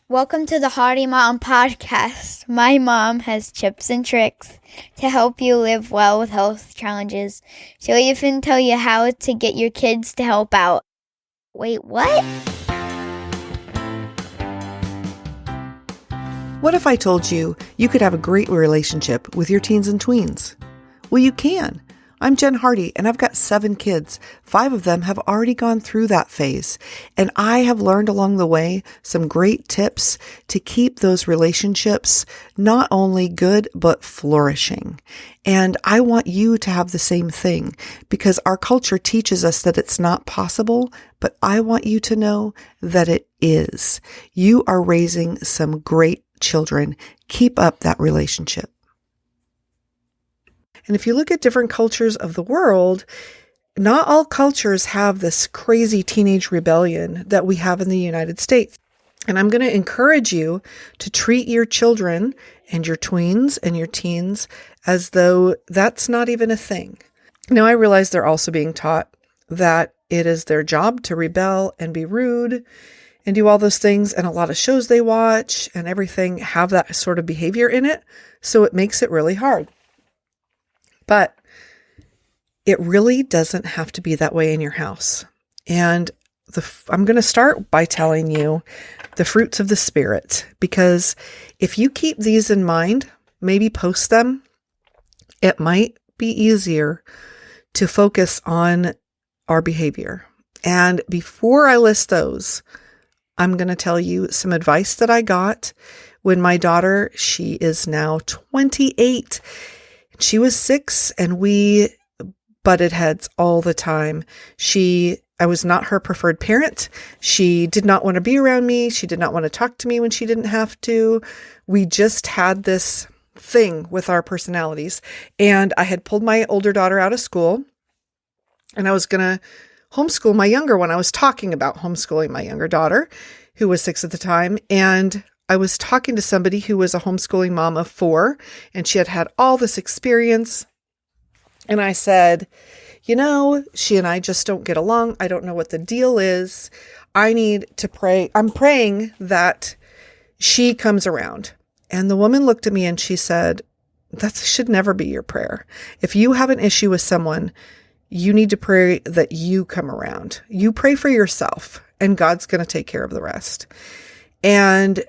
Welcome to the Hardy Mom Podcast. My mom has tips and tricks to help you live well with health challenges. She'll even tell you how to get your kids to help out. Wait, what? What if I told you you could have a great relationship with your teens and tweens? Well, you can. I'm Jen Hardy, and I've got 7 kids. 5 of them have already gone through that phase, and I have learned along the way some great tips to keep those relationships not only good, but flourishing. And I want you to have the same thing, because our culture teaches us that it's not possible, but I want you to know that it is. You are raising some great children. Keep up that relationship. And if you look at different cultures of the world, not all cultures have this crazy teenage rebellion that we have in the United States. And I'm going to encourage you to treat your children and your tweens and your teens as though that's not even a thing. Now, I realize they're also being taught that it is their job to rebel and be rude and do all those things. And a lot of shows they watch and everything have that sort of behavior in it. So it makes it really hard. But it really doesn't have to be that way in your house. And I'm going to start by telling you the fruits of the Spirit, because if you keep these in mind, maybe post them, it might be easier to focus on our behavior. And before I list those, I'm going to tell you some advice that I got when my daughter, she is now 28, she was 6 and we butted heads all the time. I was not her preferred parent. She did not want to be around me. She did not want to talk to me when she didn't have to. We just had this thing with our personalities. And I had pulled my older daughter out of school and I was going to homeschool my younger one. I was talking about homeschooling my younger daughter, who was 6 at the time. And I was talking to somebody who was a homeschooling mom of 4, and she had had all this experience. And I said, she and I just don't get along. I don't know what the deal is. I need to pray. I'm praying that she comes around. And the woman looked at me and she said, that should never be your prayer. If you have an issue with someone, you need to pray that you come around. You pray for yourself, and God's going to take care of the rest. And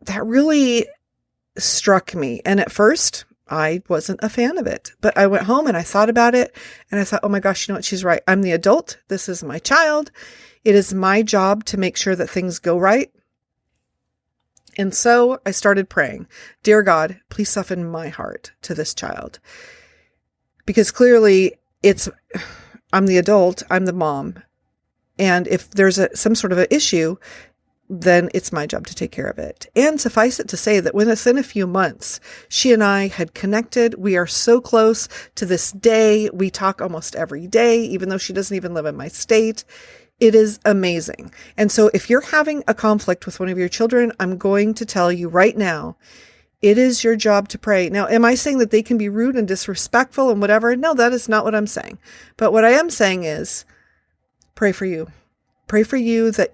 that really struck me. And at first, I wasn't a fan of it. But I went home and I thought about it. And I thought, oh my gosh, you know what? She's right. I'm the adult. This is my child. It is my job to make sure that things go right. And so I started praying, dear God, please soften my heart to this child. Because clearly I'm the adult, I'm the mom. And if there's some sort of an issue, then it's my job to take care of it. And suffice it to say that within a few months, she and I had connected. We are so close to this day. We talk almost every day, even though she doesn't even live in my state. It is amazing. And so if you're having a conflict with one of your children, I'm going to tell you right now, it is your job to pray. Now, am I saying that they can be rude and disrespectful and whatever? No, that is not what I'm saying. But what I am saying is pray for you. Pray for you that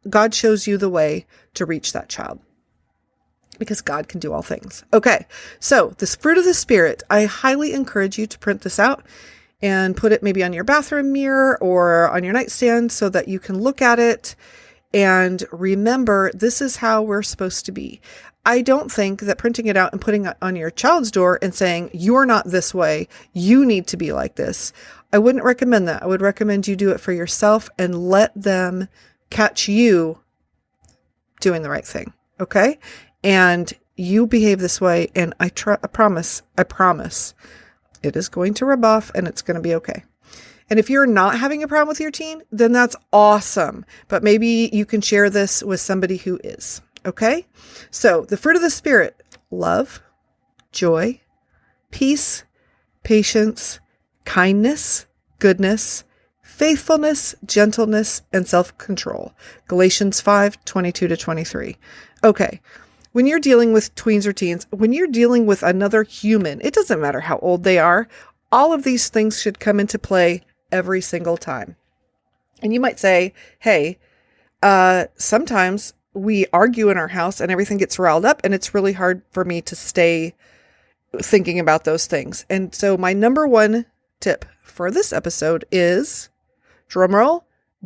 God shows you the way to reach that child, because God can do all things. Okay. So this fruit of the Spirit, I highly encourage you to print this out and put it maybe on your bathroom mirror or on your nightstand so that you can look at it and remember, this is how we're supposed to be. I don't think that printing it out and putting it on your child's door and saying, you're not this way, you need to be like this. I wouldn't recommend that. I would recommend you do it for yourself and let them catch you doing the right thing. Okay. And you behave this way. And I promise it is going to rub off and it's going to be okay. And if you're not having a problem with your teen, then that's awesome. But maybe you can share this with somebody who is. Okay. So the fruit of the Spirit, love, joy, peace, patience, kindness, goodness, faithfulness, gentleness, and self-control. Galatians 5:22-23. Okay. When you're dealing with tweens or teens, when you're dealing with another human, it doesn't matter how old they are. All of these things should come into play every single time. And you might say, hey, sometimes we argue in our house and everything gets riled up, and it's really hard for me to stay thinking about those things. And so my number one tip for this episode is, drumroll,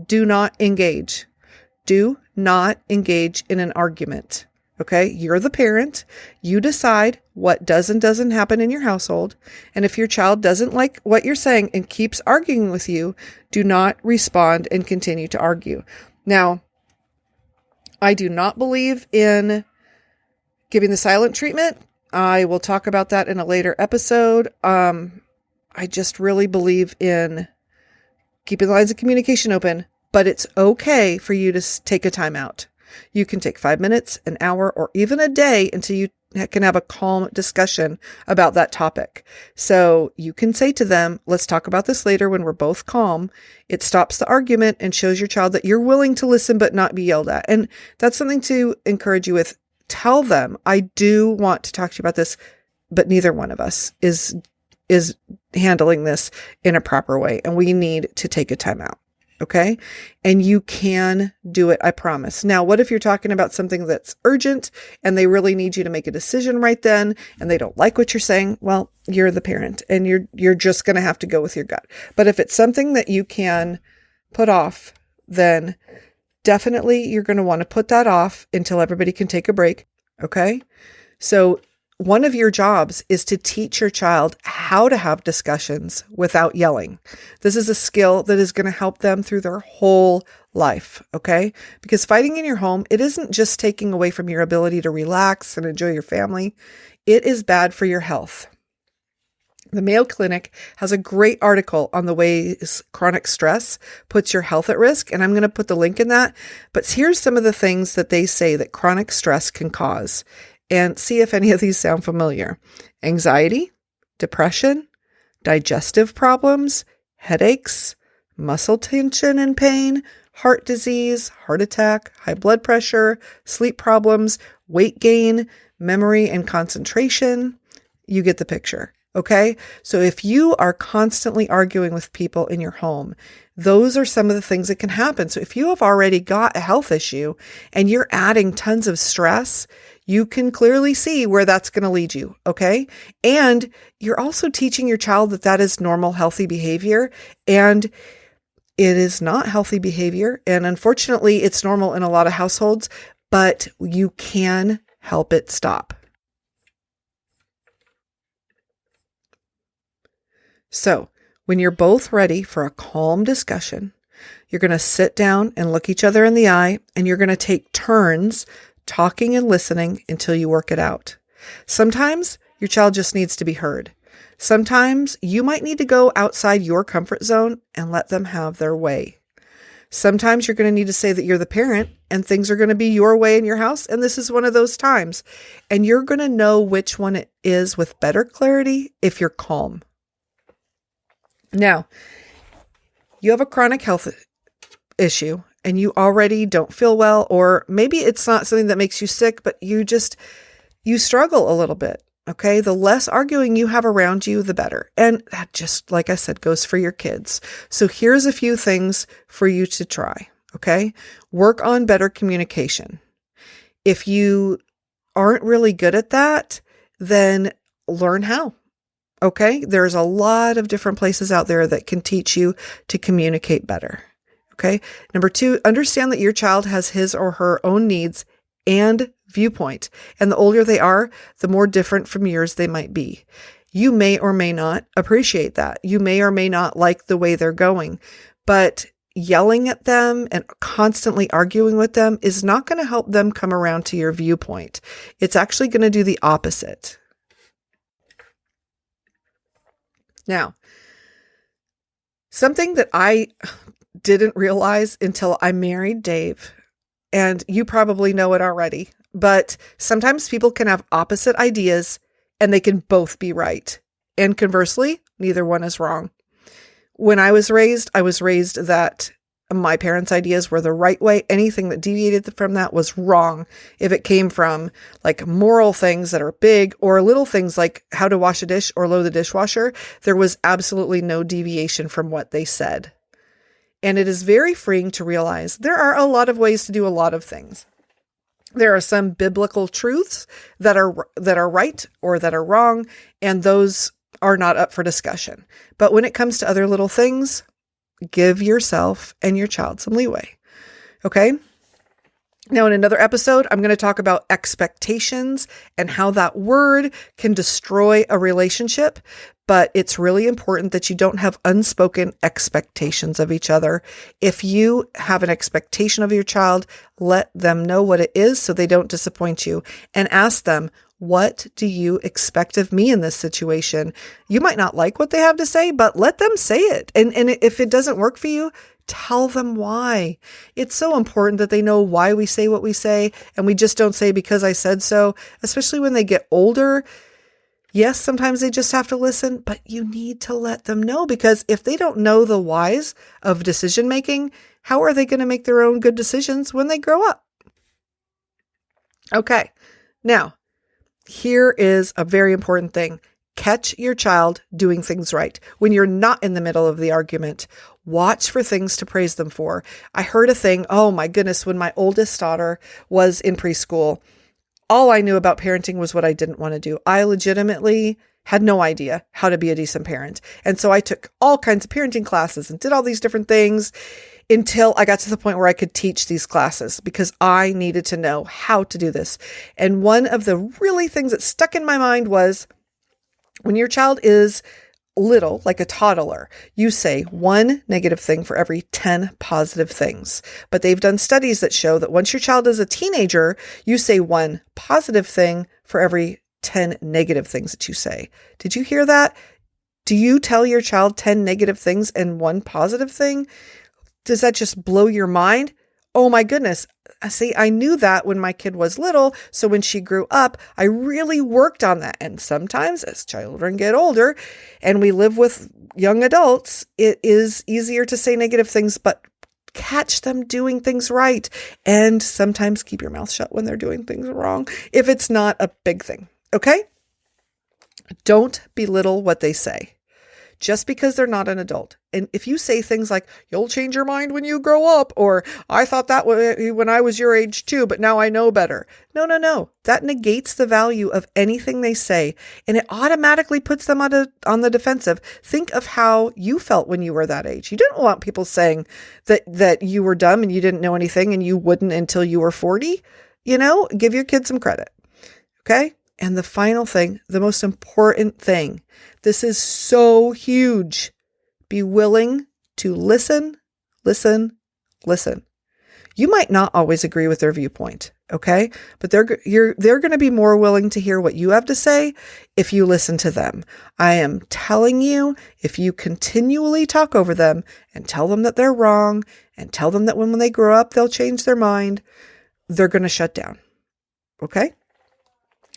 do not engage. Do not engage in an argument. Okay? You're the parent. You decide what does and doesn't happen in your household. And if your child doesn't like what you're saying and keeps arguing with you, do not respond and continue to argue. Now, I do not believe in giving the silent treatment. I will talk about that in a later episode. I just really believe in keeping the lines of communication open, but it's okay for you to take a time out. You can take 5 minutes, an hour, or even a day until you can have a calm discussion about that topic. So you can say to them, let's talk about this later when we're both calm. It stops the argument and shows your child that you're willing to listen but not be yelled at. And that's something to encourage you with. Tell them, I do want to talk to you about this, but neither one of us is handling this in a proper way. And we need to take a time out. Okay. And you can do it. I promise. Now, what if you're talking about something that's urgent and they really need you to make a decision right then and they don't like what you're saying? Well, you're the parent and you're just going to have to go with your gut. But if it's something that you can put off, then definitely you're going to want to put that off until everybody can take a break. Okay. So one of your jobs is to teach your child how to have discussions without yelling. This is a skill that is going to help them through their whole life, okay? Because fighting in your home, it isn't just taking away from your ability to relax and enjoy your family. It is bad for your health. The Mayo Clinic has a great article on the ways chronic stress puts your health at risk, and I'm going to put the link in that. But here's some of the things that they say that chronic stress can cause. And see if any of these sound familiar. Anxiety, depression, digestive problems, headaches, muscle tension and pain, heart disease, heart attack, high blood pressure, sleep problems, weight gain, memory and concentration. You get the picture. Okay. So if you are constantly arguing with people in your home, those are some of the things that can happen. So if you have already got a health issue and you're adding tons of stress, you can clearly see where that's going to lead you. Okay. And you're also teaching your child that that is normal, healthy behavior. And it is not healthy behavior. And unfortunately, it's normal in a lot of households, but you can help it stop. So when you're both ready for a calm discussion, you're going to sit down and look each other in the eye, and you're going to take turns talking and listening until you work it out. Sometimes your child just needs to be heard. Sometimes you might need to go outside your comfort zone and let them have their way. Sometimes you're going to need to say that you're the parent and things are going to be your way in your house. And this is one of those times. And you're going to know which one it is with better clarity if you're calm. Now, you have a chronic health issue and you already don't feel well, or maybe it's not something that makes you sick, but you struggle a little bit. Okay. The less arguing you have around you, the better. And that, just like I said, goes for your kids. So here's a few things for you to try. Okay. Work on better communication. If you aren't really good at that, then learn how. Okay. There's a lot of different places out there that can teach you to communicate better. Okay. Number 2, understand that your child has his or her own needs and viewpoint. And the older they are, the more different from yours they might be. You may or may not appreciate that. You may or may not like the way they're going, but yelling at them and constantly arguing with them is not going to help them come around to your viewpoint. It's actually going to do the opposite. Now, something that I didn't realize until I married Dave, and you probably know it already, but sometimes people can have opposite ideas and they can both be right. And conversely, neither one is wrong. When I was raised that my parents' ideas were the right way. Anything that deviated from that was wrong. If it came from like moral things that are big or little things like how to wash a dish or load the dishwasher, there was absolutely no deviation from what they said. And it is very freeing to realize there are a lot of ways to do a lot of things. There are some biblical truths that are right or that are wrong, and those are not up for discussion. But when it comes to other little things, give yourself and your child some leeway. Okay? Now, in another episode, I'm going to talk about expectations and how that word can destroy a relationship. But it's really important that you don't have unspoken expectations of each other. If you have an expectation of your child, let them know what it is so they don't disappoint you, and ask them, what do you expect of me in this situation? You might not like what they have to say, but let them say it. And if it doesn't work for you, tell them why. It's so important that they know why we say what we say, and we just don't say because I said so, especially when they get older. Yes, sometimes they just have to listen, but you need to let them know, because if they don't know the whys of decision making, how are they going to make their own good decisions when they grow up? Okay, now, here is a very important thing. Catch your child doing things right. When you're not in the middle of the argument, watch for things to praise them for. I heard a thing, oh my goodness, when my oldest daughter was in preschool, all I knew about parenting was what I didn't want to do. I legitimately had no idea how to be a decent parent. And so I took all kinds of parenting classes and did all these different things until I got to the point where I could teach these classes, because I needed to know how to do this. And one of the really things that stuck in my mind was, when your child is little, like a toddler, you say one negative thing for every 10 positive things. But they've done studies that show that once your child is a teenager, you say one positive thing for every 10 negative things that you say. Did you hear that? Do you tell your child 10 negative things and one positive thing? Does that just blow your mind? Oh my goodness. See, I knew that when my kid was little. So when she grew up, I really worked on that. And sometimes as children get older and we live with young adults, it is easier to say negative things, but catch them doing things right. And sometimes keep your mouth shut when they're doing things wrong, if it's not a big thing. Okay? Don't belittle what they say just because they're not an adult. And if you say things like, you'll change your mind when you grow up, or I thought that when I was your age too, but now I know better. No. That negates the value of anything they say, and it automatically puts them on the defensive. Think of how you felt when you were that age. You didn't want people saying that you were dumb and you didn't know anything and you wouldn't until you were 40. Give your kids some credit. Okay? And the final thing, the most important thing, this is so huge. Be willing to listen. You might not always agree with their viewpoint, okay? But they're going to be more willing to hear what you have to say if you listen to them. I am telling you, if you continually talk over them and tell them that they're wrong and tell them that when they grow up, they'll change their mind, they're going to shut down, okay?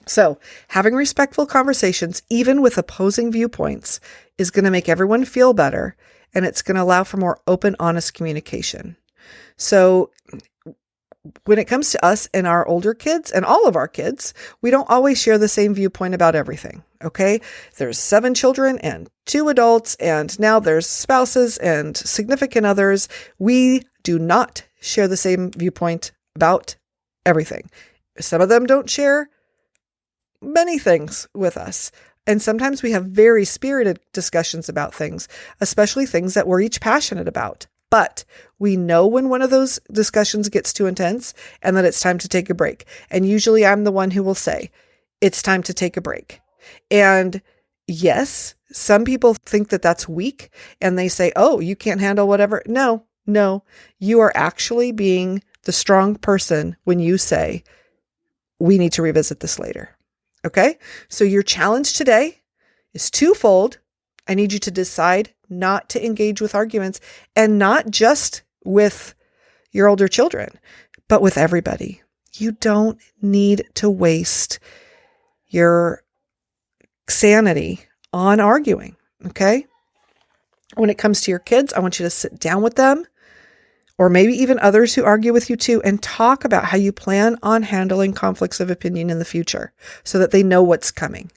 So having respectful conversations, even with opposing viewpoints, is going to make everyone feel better, and it's going to allow for more open, honest communication. So when it comes to us and our older kids and all of our kids, we don't always share the same viewpoint about everything. Okay. There's 7 children and 2 adults, and now there's spouses and significant others. We do not share the same viewpoint about everything. Some of them don't share many things with us. And sometimes we have very spirited discussions about things, especially things that we're each passionate about. But we know when one of those discussions gets too intense and that it's time to take a break. And usually I'm the one who will say, it's time to take a break. And yes, some people think that that's weak and they say, oh, you can't handle whatever. No, you are actually being the strong person when you say, we need to revisit this later. Okay, so your challenge today is twofold. I need you to decide not to engage with arguments, and not just with your older children, but with everybody. You don't need to waste your sanity on arguing. Okay, when it comes to your kids, I want you to sit down with them, or maybe even others who argue with you too, and talk about how you plan on handling conflicts of opinion in the future so that they know what's coming.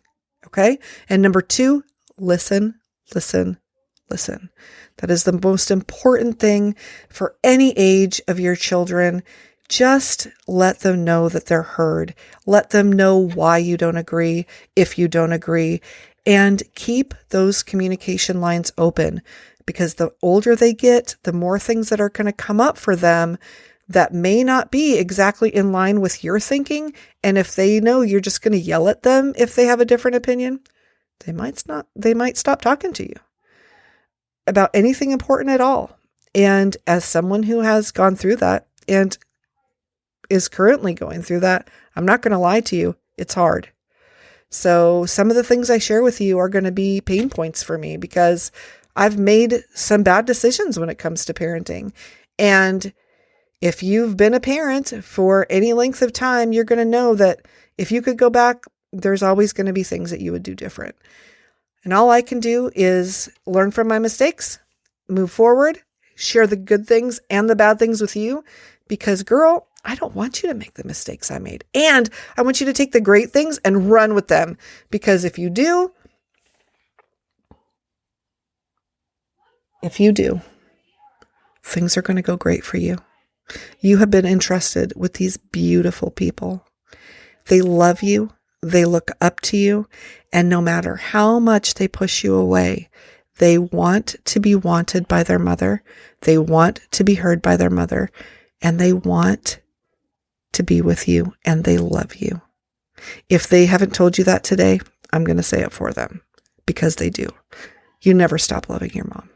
Okay? And number 2, listen. That is the most important thing for any age of your children. just let them know that they're heard. Let them know why you don't agree, if you don't agree, and keep those communication lines open, because the older they get, the more things that are going to come up for them that may not be exactly in line with your thinking. And if they know you're just going to yell at them if they have a different opinion, they might stop talking to you about anything important at all. And as someone who has gone through that and is currently going through that, I'm not going to lie to you, it's hard. So some of the things I share with you are going to be pain points for me, because I've made some bad decisions when it comes to parenting. And if you've been a parent for any length of time, you're going to know that if you could go back, there's always going to be things that you would do different. And all I can do is learn from my mistakes, move forward, share the good things and the bad things with you, because girl, I don't want you to make the mistakes I made. And I want you to take the great things and run with them, because if you do, things are going to go great for you. You have been entrusted with these beautiful people. They love you. They look up to you. And no matter how much they push you away, they want to be wanted by their mother. They want to be heard by their mother. And they want to be with you. And they love you. If they haven't told you that today, I'm going to say it for them, because they do. You never stop loving your mom.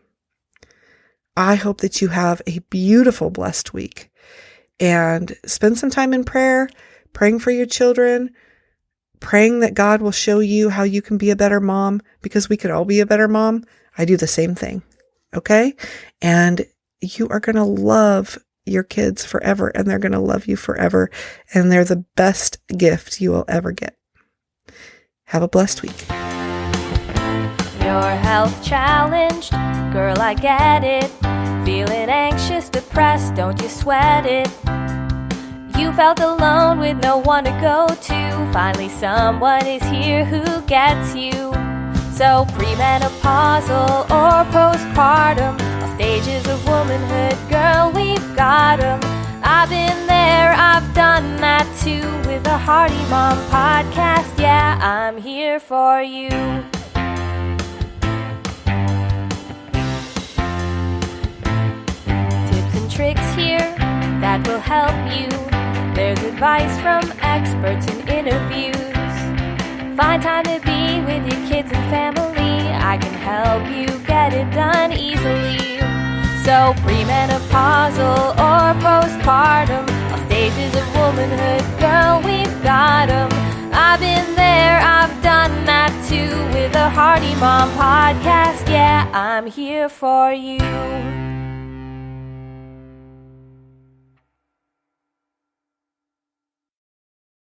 I hope that you have a beautiful, blessed week, and spend some time in prayer, praying for your children, praying that God will show you how you can be a better mom, because we could all be a better mom. I do the same thing. Okay. And you are going to love your kids forever, and they're going to love you forever. And they're the best gift you will ever get. Have a blessed week. You're health challenged, girl, I get it. Feeling anxious, depressed, don't you sweat it. You felt alone with no one to go to. Finally someone is here who gets you. So premenopausal or postpartum, all stages of womanhood, girl, we've got 'em. I've been there, I've done that too, with a Hearty Mom podcast. Yeah, I'm here for you. Tricks here that will help you. There's advice from experts and interviews. Find time to be with your kids and family. I can help you get it done easily. So premenopausal or postpartum, all stages of womanhood, girl, we've got 'em. I've been there, I've done that too, with a Hearty Mom podcast. Yeah, I'm here for you.